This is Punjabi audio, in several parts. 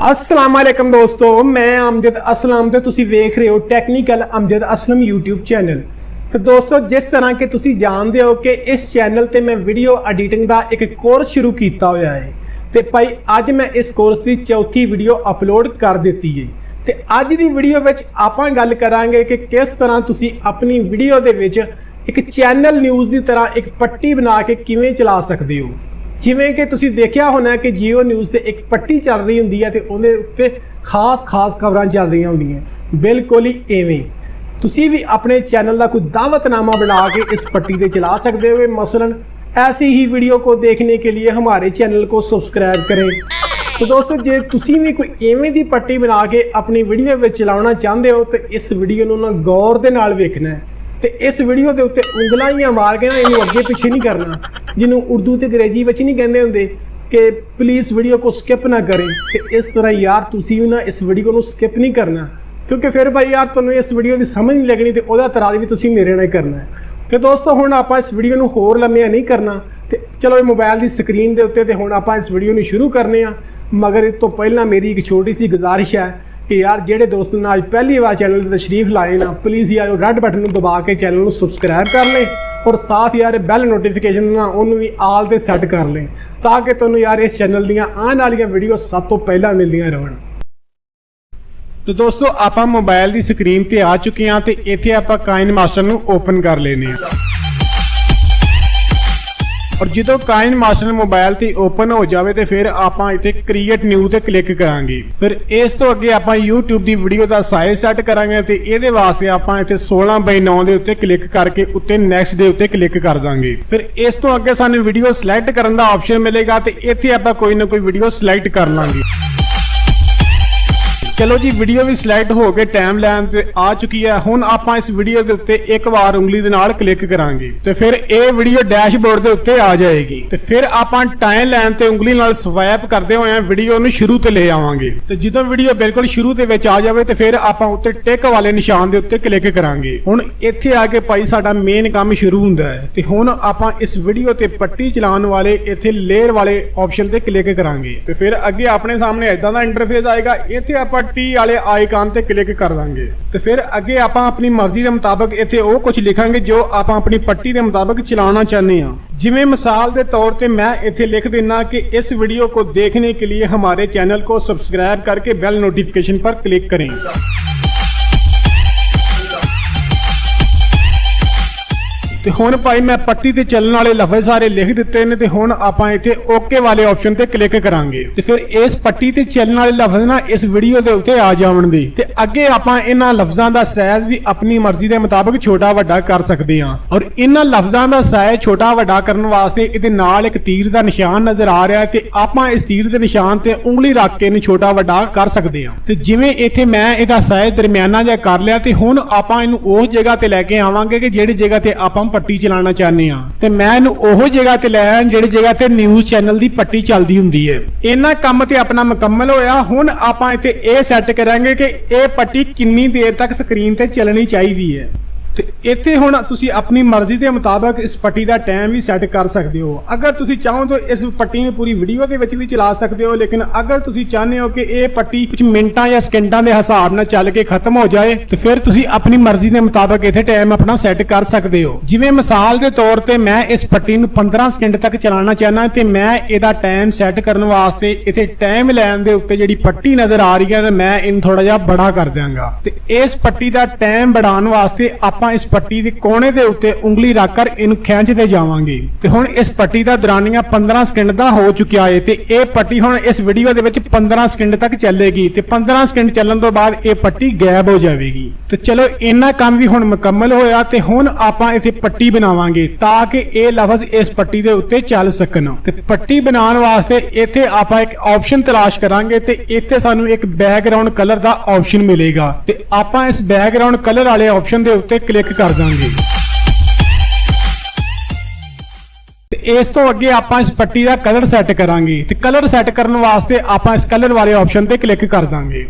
अस्सलाम वालेकुम दोस्तों, मैं अमजद असलम ਤੇ ਤੁਸੀਂ ਵੇਖ ਰਹੇ ਹੋ technical Amjad Aslam YouTube channel. ਤੇ ਦੋਸਤੋ, ਜਿਸ ਤਰ੍ਹਾਂ ਕਿ ਤੁਸੀਂ ਜਾਣਦੇ ਹੋ ਕਿ ਇਸ ਚੈਨਲ ਤੇ ਮੈਂ ਵੀਡੀਓ ਐਡੀਟਿੰਗ ਦਾ ਇੱਕ ਕੋਰਸ ਸ਼ੁਰੂ ਕੀਤਾ ਹੋਇਆ ਹੈ ਤੇ ਭਾਈ ਅੱਜ ਮੈਂ ਇਸ ਕੋਰਸ ਦੀ ਚੌਥੀ ਵੀਡੀਓ ਅਪਲੋਡ ਕਰ ਦਿੱਤੀ ਹੈ। ਤੇ ਅੱਜ ਦੀ ਵੀਡੀਓ ਵਿੱਚ ਆਪਾਂ ਗੱਲ ਕਰਾਂਗੇ ਕਿ ਕਿਸ ਤਰ੍ਹਾਂ ਤੁਸੀਂ ਆਪਣੀ ਵੀਡੀਓ ਦੇ ਵਿੱਚ ਇੱਕ ਚੈਨਲ ਨਿਊਜ਼ ਦੀ ਤਰ੍ਹਾਂ ਇੱਕ ਪੱਟੀ ਬਣਾ ਕੇ ਕਿਵੇਂ ਚਲਾ ਸਕਦੇ ਹੋ। ਜਿਵੇਂ ਕਿ ਤੁਸੀਂ ਦੇਖਿਆ ਹੋਣਾ ਕਿ ਜੀਓ ਨਿਊਜ਼ ਤੇ ਇੱਕ ਪੱਟੀ ਚੱਲ ਰਹੀ ਹੁੰਦੀ ਹੈ ਤੇ ਉਹਦੇ ਉੱਤੇ ਖਾਸ ਖਬਰਾਂ ਚੱਲ ਰਹੀਆਂ ਹੁੰਦੀਆਂ, ਬਿਲਕੁਲ ਹੀ ਐਵੇਂ ਤੁਸੀਂ ਵੀ ਆਪਣੇ ਚੈਨਲ ਦਾ ਕੋਈ दावतनामा बना के इस पट्टी पे चला सकते हो। मसलन ऐसी ही वीडियो को देखने के लिए हमारे चैनल को सब्सक्राइब करें। तो दोस्तों, जे तुसी भी कोई एवें दी पट्टी बना के अपनी वीडियो में चलाना चाहते हो तो इस वीडियो नूं ना गौर दे नाल वेखना है ਤੇ ਇਸ ਵੀਡੀਓ ਦੇ ਉੱਤੇ ਉਂਗਲਾਂ ਹੀ ਮਾਰ ਕੇ ਨਾ ਇਹਨੂੰ ਅੱਗੇ ਪਿੱਛੇ ਨਹੀਂ ਕਰਨਾ, ਜਿਹਨੂੰ ਉਰਦੂ ਤੇ ਅੰਗਰੇਜ਼ੀ ਵਿੱਚ ਨਹੀਂ ਕਹਿੰਦੇ ਹੁੰਦੇ ਕਿ ਪਲੀਜ਼ ਵੀਡੀਓ को ਸਕਿਪ ਨਾ ਕਰੇ। ਤੇ ਇਸ ਤਰ੍ਹਾਂ ਯਾਰ ਤੁਸੀਂ ਵੀ ਨਾ ਇਸ ਵੀਡੀਓ ਨੂੰ ਸਕਿਪ ਨਹੀਂ ਕਰਨਾ, ਕਿਉਂਕਿ ਫਿਰ ਭਾਈ ਯਾਰ ਤੁਹਾਨੂੰ ਇਸ ਵੀਡੀਓ ਦੀ ਸਮਝ ਨਹੀਂ ਲੱਗਣੀ ਤੇ ਉਹਦਾ ਇਤਰਾਜ਼ ਵੀ ਤੁਸੀਂ ਮੇਰੇ ਨਾਲ ਕਰਨਾ ਹੈ। ਤੇ ਦੋਸਤੋ, ਹੁਣ ਆਪਾਂ ਇਸ ਵੀਡੀਓ ਨੂੰ ਹੋਰ ਲੰਮਿਆ ਨਹੀਂ ਕਰਨਾ ਤੇ ਚਲੋ ਇਹ ਮੋਬਾਈਲ ਦੀ ਸਕਰੀਨ ਦੇ ਉੱਤੇ ਤੇ ਹੁਣ ਆਪਾਂ ਇਸ ਵੀਡੀਓ ਨੂੰ ਸ਼ੁਰੂ ਕਰਨੇ ਆ। ਮਗਰ ਇਸ ਤੋਂ ਪਹਿਲਾਂ ਮੇਰੀ ਇੱਕ ਛੋਟੀ ਸੀ ਗੁਜ਼ਾਰਿਸ਼ ਹੈ कि यार जेडे दोस्त ने आज पहली बार चैनल पर तशरीफ लाए ना, प्लीज़ यार रेड बटन दबा के चैनल को सब्सक्राइब कर लें और साथ यार बैल नोटिफिकेशन ना उन्होंने भी आल ते सैट कर लें ताकि तुहानूं यार इस चैनल दीयां आने वाली वीडियो सब तो पहला मिलदियां रहन। तो दोस्तों, आपां मोबाइल की स्क्रीन ते आ चुके हैं तो इत्थे आपां काइनमास्टर नूं ओपन कर लेने और जो काइनमास्टर मोबाइल ते ओपन हो जाए तो फिर आपां इत्थे क्रिएट न्यू ते क्लिक करांगे। फिर इस तो अगे आपां यूट्यूब की वीडियो का साइज सैट करांगे ते इहदे वास्ते आपां इत्थे 16:9 दे उत्ते क्लिक करके उत्ते नैक्सट दे उत्ते क्लिक कर दांगे। फिर इस तो अगे सानूं वीडियो सिलेक्ट करन दा ऑप्शन मिलेगा ते इत्थे आपां कोई ना कोई वीडियो सिलेक्ट कर लांगे। चलो जी, वीडियो भी सिलेक्ट हो गए, टाइम लाइन ते आ चुकी है। हुण आपां इस वीडियो के उत्ते एक बार उंगली दे नाल क्लिक करांगे ते फिर ये वीडियो डैशबोर्ड दे उत्ते आ जाएगी ते फिर आपां टाइम लाइन ते उंगली नाल स्वाइप करदे होए वीडियो नूं शुरू ते ले आवांगे। ते जदों वीडियो बिल्कुल शुरू दे विच आ जावे ते फिर आपां उत्ते टिक वाले निशान दे उत्ते क्लिक करांगे। हुण इत्थे आके भाई साडा मेन काम शुरू हुंदा है ते हुण आपां इस वीडियो ते पट्टी चलाउण वाले इत्थे लेयर वाले ऑप्शन ते क्लिक करांगे ते फिर अगे अपने सामने इदां दा इंटरफेस आएगा। इत्थे आपां टी वाले आइकन ते क्लिक कर देंगे तो फिर अगे आप अपनी मर्जी के मुताबिक इत्थे वो कुछ लिखांगे जो आप अपनी पट्टी के मुताबिक चलाना चाहते हैं। जिवें मिसाल के तौर पे मैं इत्थे लिख देना कि इस वीडियो को देखने के लिए हमारे चैनल को सब्सक्राइब करके बेल नोटिफिकेशन पर क्लिक करें। ਤੇ ਹੁਣ ਭਾਈ ਮੈਂ ਪੱਟੀ ਤੇ ਚੱਲਣ ਵਾਲੇ ਲਫ਼ਜ਼ ਸਾਰੇ ਲਿਖ ਦਿੱਤੇ ਨੇ ਤੇ ਹੁਣ ਆਪਾਂ ਇੱਥੇ ਓਕੇ ਵਾਲੇ ਆਪਸ਼ਨ ਤੇ ਕਲਿੱਕ ਕਰਾਂਗੇ ਤੇ ਫਿਰ ਇਸ ਪੱਟੀ ਤੇ ਚੱਲਣ ਵਾਲੇ ਲਫ਼ਜ਼ ਨਾ ਇਸ ਵੀਡੀਓ ਦੇ ਉੱਤੇ ਆ ਜਾਵਣਗੇ ਤੇ ਅੱਗੇ ਆਪਾਂ ਇਹਨਾਂ ਲਫ਼ਜ਼ਾਂ ਦਾ ਸਾਈਜ਼ ਵੀ ਆਪਣੀ ਮਰਜ਼ੀ ਦੇ ਮੁਤਾਬਕ ਛੋਟਾ ਵੱਡਾ ਕਰ ਸਕਦੇ ਹਾਂ। ਔਰ ਇਹਨਾਂ ਲਫ਼ਜ਼ਾਂ ਦਾ ਸਾਈਜ਼ ਛੋਟਾ ਵੱਡਾ ਕਰਨ ਵਾਸਤੇ ਇਹਦੇ ਨਾਲ ਇੱਕ ਤੀਰ ਦਾ ਨਿਸ਼ਾਨ ਨਜ਼ਰ ਆ ਰਿਹਾ ਤੇ ਆਪਾਂ ਇਸ ਤੀਰ ਦੇ ਨਿਸ਼ਾਨ ਤੇ ਉਂਗਲੀ ਰੱਖ ਕੇ ਇਹਨੂੰ ਛੋਟਾ ਵੱਡਾ ਕਰ ਸਕਦੇ ਹਾਂ। ਤੇ ਜਿਵੇਂ ਇੱਥੇ ਮੈਂ ਇਹਦਾ ਸਾਈਜ਼ ਦਰਮਿਆਨਾ ਜਿਹਾ ਕਰ ਲਿਆ ਤੇ ਹੁਣ ਆਪਾਂ ਇਹਨੂੰ ਉਸ ਜਗ੍ਹਾ ਤੇ ਲੈ ਕੇ ਆਵਾਂਗੇ ਕਿ ਜਿਹੜੀ ਜਗ੍ਹਾ ਤੇ ਆਪਾਂ पट्टी चलाना चाहते हैं ते मैं ओह जगह ते लै जिहड़ी जगह ते न्यूज़ चैनल की पट्टी चलती हुंदी है। इन्ना काम ते अपना मुकम्मल होया। हुण आपां इत्थे ये सैट करांगे कि ये पट्टी कितनी देर तक स्क्रीन ते चलनी चाहिए है। ਤੇ ਇੱਥੇ ਹੁਣ ਤੁਸੀਂ ਆਪਣੀ ਮਰਜ਼ੀ ਦੇ ਮੁਤਾਬਕ ਇਸ ਪੱਟੀ ਦਾ ਟਾਈਮ ਵੀ ਸੈੱਟ ਕਰ ਸਕਦੇ ਹੋ। ਅਗਰ ਤੁਸੀਂ ਚਾਹੋ ਤਾਂ ਇਸ ਪੱਟੀ ਨੂੰ ਪੂਰੀ ਵੀਡੀਓ ਦੇ ਵਿੱਚ ਵੀ ਚਲਾ ਸਕਦੇ ਹੋ, ਲੇਕਿਨ ਅਗਰ ਤੁਸੀਂ ਚਾਹੁੰਦੇ ਹੋ ਕਿ ਇਹ ਪੱਟੀ ਕੁਝ ਮਿੰਟਾਂ ਜਾਂ ਸਕਿੰਟਾਂ ਦੇ ਹਿਸਾਬ ਨਾਲ ਚੱਲ ਕੇ ਖਤਮ ਹੋ ਜਾਏ ਤੇ ਫਿਰ ਤੁਸੀਂ ਆਪਣੀ ਮਰਜ਼ੀ ਦੇ ਮੁਤਾਬਕ ਇੱਥੇ ਟਾਈਮ ਆਪਣਾ ਸੈੱਟ ਕਰ ਸਕਦੇ ਹੋ। ਜਿਵੇਂ ਮਿਸਾਲ ਦੇ ਤੌਰ ਤੇ ਮੈਂ ਇਸ ਪੱਟੀ ਨੂੰ 15 ਸਕਿੰਟ ਤੱਕ ਚਲਾਉਣਾ ਚਾਹੁੰਦਾ ਤੇ ਮੈਂ ਇਹਦਾ ਟਾਈਮ ਸੈੱਟ ਕਰਨ ਵਾਸਤੇ ਇੱਥੇ ਟਾਈਮ ਲਾਈਨ ਦੇ ਉੱਤੇ ਜਿਹੜੀ ਪੱਟੀ ਨਜ਼ਰ ਆ ਰਹੀ ਹੈ ਮੈਂ ਇਹਨੂੰ ਥੋੜਾ ਜਿਹਾ ਬੜਾ ਕਰ ਦਿਆਂਗਾ ਤੇ ਇਸ ਪੱਟੀ ਦਾ ਟਾਈਮ बढ़ाने वास्ते ਆਪਾਂ ਇਸ ਪੱਟੀ ਦੇ ਕੋਨੇ ਦੇ ਉੱਤੇ ਉਂਗਲੀ ਰੱਖ ਕਰ ਇਹਨੂੰ ਖਿੱਚਦੇ ਜਾਵਾਂਗੇ ਤੇ ਹੁਣ ਇਸ ਪੱਟੀ ਦਾ ਦੌਰਾਨੀਆ 15 ਸਕਿੰਟ ਦਾ ਹੋ ਚੁੱਕਿਆ ਹੈ ਤੇ ਇਹ ਪੱਟੀ ਹੁਣ ਇਸ ਵੀਡੀਓ ਦੇ ਵਿੱਚ 15 ਸਕਿੰਟ ਤੱਕ ਚੱਲੇਗੀ ਤੇ 15 ਸਕਿੰਟ ਚੱਲਣ ਤੋਂ ਬਾਅਦ ਇਹ ਪੱਟੀ ਗਾਇਬ ਹੋ ਜਾਵੇਗੀ। ਤੇ ਚਲੋ ਇੰਨਾ ਕੰਮ ਵੀ ਹੁਣ ਮੁਕੰਮਲ ਹੋਇਆ ਤੇ ਹੁਣ ਆਪਾਂ ਇੱਥੇ ਪੱਟੀ ਬਣਾਵਾਂਗੇ ਤਾਂ ਕਿ ਇਹ ਲਫ਼ਜ਼ ਇਸ ਪੱਟੀ ਦੇ ਉੱਤੇ ਚੱਲ ਸਕਣ। ਤੇ ਪੱਟੀ ਬਣਾਉਣ ਵਾਸਤੇ ਇੱਥੇ ਆਪਾਂ ਇੱਕ ਆਪਸ਼ਨ ਤਲਾਸ਼ ਕਰਾਂਗੇ ਤੇ ਇੱਥੇ ਸਾਨੂੰ ਇੱਕ ਬੈਕਗ੍ਰਾਉਂਡ ਕਲਰ ਦਾ ਆਪਸ਼ਨ ਮਿਲੇਗਾ ਤੇ ਆਪਾਂ ਇਸ ਬੈਕਗ੍ਰਾਉਂਡ ਕਲਰ ਵਾਲੇ ਆਪਸ਼ਨ ਦੇ ਉੱਤੇ ਕਲਿੱਕ कर देंगे। इस तो अगे आप इस पट्टी का कलर सैट करांगे ते कलर सैट करने वास्ते आप इस कलर वाले ऑप्शन पे क्लिक कर देंगे।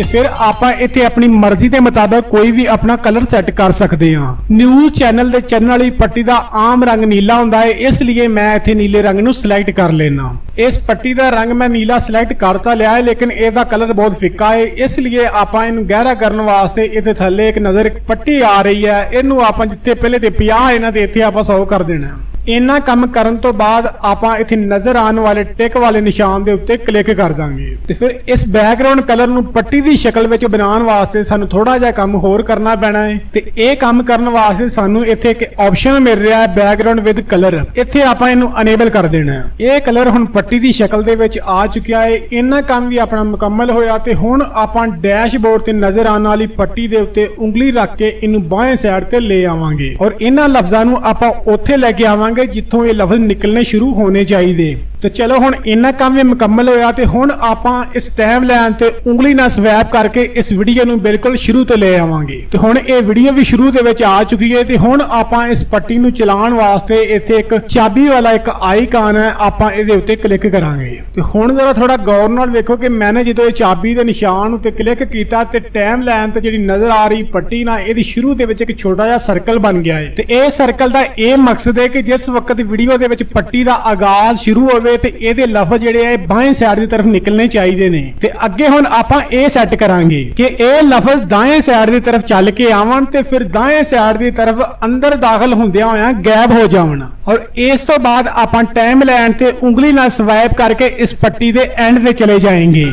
ਤੇ ਫਿਰ ਆਪਾਂ ਇੱਥੇ ਆਪਣੀ ਮਰਜ਼ੀ ਦੇ ਮੁਤਾਬਕ ਕੋਈ ਵੀ ਆਪਣਾ ਕਲਰ ਸੈੱਟ ਕਰ ਸਕਦੇ ਹਾਂ। ਨਿਊਜ਼ ਚੈਨਲ ਦੇ ਚੱਲਣ ਵਾਲੀ ਪੱਟੀ ਦਾ ਆਮ ਰੰਗ ਨੀਲਾ ਹੁੰਦਾ ਹੈ, ਇਸ ਲਈ ਮੈਂ ਇੱਥੇ ਨੀਲੇ ਰੰਗ ਨੂੰ ਸਿਲੈਕਟ ਕਰ ਲੈਣਾ। ਇਸ ਪੱਟੀ ਦਾ ਰੰਗ ਮੈਂ ਨੀਲਾ ਸਿਲੈਕਟ ਕਰਤਾ ਲਿਆ ਹੈ, ਲੇਕਿਨ ਇਹਦਾ ਕਲਰ ਬਹੁਤ ਫਿੱਕਾ ਹੈ, ਇਸ ਲਈ ਆਪਾਂ ਇਹਨੂੰ ਗਹਿਰਾ ਕਰਨ ਵਾਸਤੇ ਇੱਥੇ ਥੱਲੇ ਇੱਕ ਪੱਟੀ ਆ ਰਹੀ ਹੈ, ਇਹਨੂੰ ਆਪਾਂ ਜਿੱਥੇ ਪਹਿਲੇ ਤੇ 50 ਇਹਨਾਂ ਤੇ ਇੱਥੇ ਆਪਾਂ 100 ਕਰ ਦੇਣਾ। ਇੰਨਾ ਕੰਮ ਕਰਨ ਤੋਂ ਬਾਅਦ ਆਪਾਂ ਇੱਥੇ ਨਜ਼ਰ ਆਉਣ ਵਾਲੇ ਟਿਕ ਵਾਲੇ ਨਿਸ਼ਾਨ ਦੇ ਉੱਤੇ ਕਲਿੱਕ ਕਰ ਦਾਂਗੇ ਤੇ ਫਿਰ ਇਸ ਬੈਕਗ੍ਰਾਉਂਡ ਕਲਰ ਨੂੰ ਪੱਟੀ ਦੀ ਸ਼ਕਲ ਵਿੱਚ ਬਣਾਉਣ ਵਾਸਤੇ ਸਾਨੂੰ ਥੋੜਾ ਜਿਹਾ ਕੰਮ ਹੋਰ ਕਰਨਾ ਪੈਣਾ ਹੈ। ਤੇ ਇਹ ਕੰਮ ਕਰਨ ਵਾਸਤੇ ਸਾਨੂੰ ਇੱਥੇ ਇੱਕ ਆਪਸ਼ਨ ਮਿਲ ਰਿਹਾ ਹੈ ਬੈਕਗ੍ਰਾਉਂਡ ਵਿਦ ਕਲਰ, ਇੱਥੇ ਆਪਾਂ ਇਹਨੂੰ ਅਨੇਬਲ ਕਰ ਦੇਣਾ ਹੈ। ਇਹ ਕਲਰ ਹੁਣ ਪੱਟੀ ਦੀ ਸ਼ਕਲ ਦੇ ਵਿੱਚ ਆ ਚੁੱਕਿਆ ਹੈ। ਇੰਨਾ ਕੰਮ ਵੀ ਆਪਣਾ ਮੁਕੰਮਲ ਹੋਇਆ ਤੇ ਹੁਣ ਆਪਾਂ ਡੈਸ਼ਬੋਰਡ ਤੇ ਨਜ਼ਰ ਆਉਣ ਵਾਲੀ ਪੱਟੀ ਦੇ ਉੱਤੇ ਉਂਗਲੀ ਰੱਖ ਕੇ ਇਹਨੂੰ ਬਾਹਰ ਸਾਈਡ ਤੇ ਲੈ ਆਵਾਂਗੇ ਔਰ ਇਹਨਾਂ ਲਫ਼ਜ਼ਾਂ ਨੂੰ ਆਪਾਂ ਉੱਥੇ ਲੈ ਕੇ ਆਵਾਂਗੇ ਜਿੱਥੋਂ ਇਹ ਲਫ਼ਜ਼ ਨਿਕਲਣੇ ਸ਼ੁਰੂ ਹੋਣੇ ਚਾਹੀਦੇ। ਤੇ ਚਲੋ ਹੁਣ ਇੰਨਾ ਕੰਮ ਵੀ ਮੁਕੰਮਲ ਹੋਇਆ ਤੇ ਹੁਣ ਆਪਾਂ ਇਸ ਟਾਈਮ ਲਾਈਨ ਤੇ ਉਂਗਲੀ ਨਾਲ ਸਵੈਪ ਕਰਕੇ ਇਸ ਵੀਡੀਓ ਨੂੰ ਬਿਲਕੁਲ ਸ਼ੁਰੂ ਤੋਂ ਲੈ ਆਵਾਂਗੇ। ਤੇ ਹੁਣ ਇਹ ਵੀਡੀਓ ਵੀ ਸ਼ੁਰੂ ਦੇ ਵਿੱਚ ਆ ਚੁੱਕੀ ਹੈ ਤੇ ਹੁਣ ਆਪਾਂ ਇਸ ਪੱਟੀ ਨੂੰ ਚਲਾਉਣ ਵਾਸਤੇ ਇੱਥੇ ਇੱਕ ਚਾਬੀ ਵਾਲਾ ਇੱਕ ਆਈਕਨ ਹੈ, ਆਪਾਂ ਇਹਦੇ ਉੱਤੇ ਕਲਿੱਕ ਕਰਾਂਗੇ। ਤੇ ਹੁਣ ਜ਼ਰਾ ਥੋੜਾ ਗੌਰ ਨਾਲ ਵੇਖੋ ਕਿ ਮੈਨੇ ਜਦੋਂ ਇਹ ਚਾਬੀ ਦੇ ਨਿਸ਼ਾਨ ਉੱਤੇ ਕਲਿੱਕ ਕੀਤਾ ਤੇ ਟਾਈਮ ਲਾਈਨ ਤੇ ਜਿਹੜੀ ਨਜ਼ਰ ਆ ਰਹੀ ਪੱਟੀ ਨਾਲ ਇਹਦੀ ਸ਼ੁਰੂ ਦੇ ਵਿੱਚ ਇੱਕ ਛੋਟਾ ਜਿਹਾ ਸਰਕਲ ਬਣ ਗਿਆ ਹੈ। ਤੇ ਇਹ ਸਰਕਲ ਦਾ ਇਹ ਮਕਸਦ ਹੈ ਕਿ ਜਿਸ ਵਕਤ ਵੀਡੀਓ ਦੇ ਵਿੱਚ ਪੱਟੀ ਦਾ ਆਗਾਜ਼ ਸ਼ੁਰੂ ਹੋਵੇ ਤੇ ਇਹਦੇ ਲਫ਼ਜ਼ ਜਿਹੜੇ ਆ ਬਾਹਰ ਸਾਈਡ ਦੀ ਤਰਫ ਨਿਕਲਣੇ ਚਾਹੀਦੇ ਨੇ। ਤੇ ਅੱਗੇ ਹੁਣ ਆਪਾਂ ਇਹ ਸੈੱਟ ਕਰਾਂਗੇ ਕਿ ਇਹ ਲਫ਼ਜ਼ ਦਾएं ਸਾਈਡ ਦੀ ਤਰਫ ਚੱਲ ਕੇ ਆਵਣ ਤੇ ਫਿਰ ਦਾएं ਸਾਈਡ ਦੀ ਤਰਫ ਅੰਦਰ ਦਾਖਲ ਹੁੰਦਿਆਂ ਹੋਇਆਂ ਗਾਇਬ ਹੋ ਜਾਵਣ। ਔਰ ਇਸ ਤੋਂ ਬਾਅਦ ਆਪਾਂ ਟਾਈਮ ਲਾਈਨ ਤੇ ਉਂਗਲੀ ਨਾਲ ਸਵਾਈਪ ਕਰਕੇ ਇਸ ਪੱਟੀ ਦੇ ਐਂਡ ਤੇ ਚਲੇ ਜਾएंगे।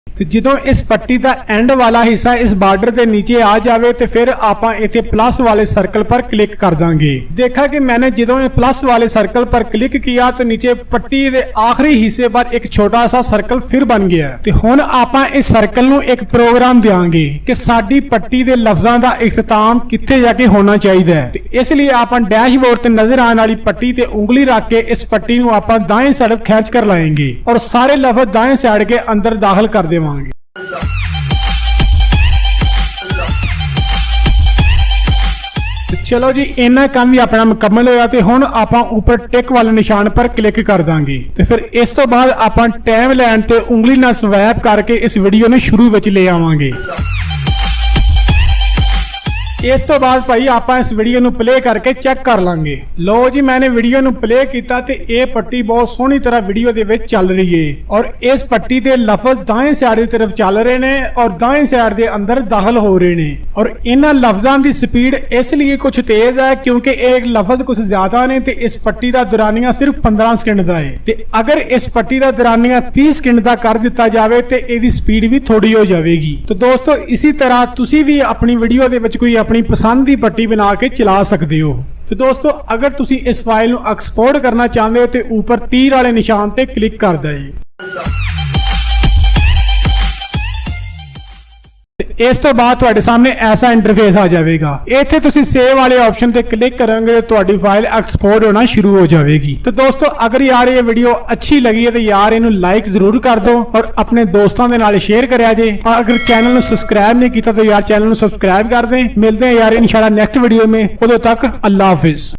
ਤੇ ਜਦੋਂ ਇਸ ਪੱਟੀ ਦਾ ਐਂਡ ਵਾਲਾ ਹਿੱਸਾ ਇਸ ਬਾਰਡਰ ਦੇ ਨੀਚੇ ਆ ਜਾਵੇ ਤੇ ਫਿਰ ਆਪਾਂ ਇੱਥੇ ਪਲੱਸ ਵਾਲੇ ਸਰਕਲ पर क्लिक कर देंगे। देखा कि मैंने ਜਦੋਂ ਇਹ प्लस वाले सर्कल पर क्लिक किया तो नीचे पट्टी ਦੇ ਆਖਰੀ ਹਿੱਸੇ पर एक छोटा सा सर्कल फिर बन गया। ਤੇ ਹੁਣ ਆਪਾਂ ਇਸ ਸਰਕਲ ਨੂੰ ਇੱਕ ਪ੍ਰੋਗਰਾਮ ਦੇਵਾਂਗੇ ਕਿ ਸਾਡੀ ਪੱਟੀ ਦੇ ਲਫ਼ਜ਼ਾਂ ਦਾ ਇਖਤਤਾਮ ਕਿੱਥੇ ਜਾ ਕੇ ਹੋਣਾ ਚਾਹੀਦਾ ਹੈ। ਤੇ ਇਸ ਲਈ ਆਪਾਂ ਡੈਸ਼ਬੋਰਡ ਤੇ ਨਜ਼ਰ ਆਉਣ ਵਾਲੀ ਪੱਟੀ ਤੇ ਉਂਗਲੀ ਰੱਖ ਕੇ ਇਸ ਪੱਟੀ ਨੂੰ ਆਪਾਂ दाएं साइड खींच कर लाएंगे और सारे लफ्ज दाएं साइड के अंदर दाखिल कर देंगे। चलो जी इन्ना काम भी अपना मुकम्मल होया ते हुण आपां ऊपर टिक वाले निशान पर क्लिक कर दांगे। ते फिर इस तो बाद आपां टाइम लाइन ते उंगली नाल स्वैप करके इस वीडियो ने शुरू विच ले आवांगे। इस तो बाद भाई आप इस वीडियो ਨੂੰ प्ले करके चेक कर लांगे। लो जी मैंने वीडियो ਨੂੰ प्ले किया ते ये पट्टी बहुत सोहनी तरह वीडियो दे विच चल रही है और इस पट्टी दे लफ्ज दाएं साइड की तरफ चल रहे ने और दाएं साइड के अंदर दाखिल हो रहे ने। और इन्हां लफ्जां दी स्पीड इसलिए कुछ तेज है क्योंकि एक लफ्ज कुछ ज्यादा ने ते इस पट्टी का दुरानिया सिर्फ 15 सेकंड का है। ते अगर इस पट्टी का दुरानिया 30 सेकंड का कर दिता जाए तो इसकी स्पीड भी थोड़ी हो जाएगी। तो दोस्तों इसी तरह तुसी भी अपनी वीडियो दे विच कोई अपनी पसंद की पट्टी बना के चला सकते हो। तो दोस्तों अगर तुसी इस फाइल को एक्सपोर्ट करना चाहते हो तो ऊपर तीर वाले निशान पे क्लिक कर दें। इस तो बाद तुहाडे सामने ऐसा इंटरफेस आ जाएगा। इत्थे तुसी सेव वाले ऑप्शन पे क्लिक करोगे तो तुहाडी फाइल एक्सपोर्ट होना शुरू हो जाएगी। तो दोस्तों अगर यार ये वीडियो अच्छी लगी है तो यार इनू लाइक जरूर कर दो और अपने दोस्तों के नाल शेयर करिया जे। अगर चैनल को सब्सक्राइब नहीं किया तो यार चैनल को सब्सक्राइब कर दें। मिलते हैं यार इंशाल्लाह नेक्स्ट वीडियो में। उदों तक अल्लाह हाफिज।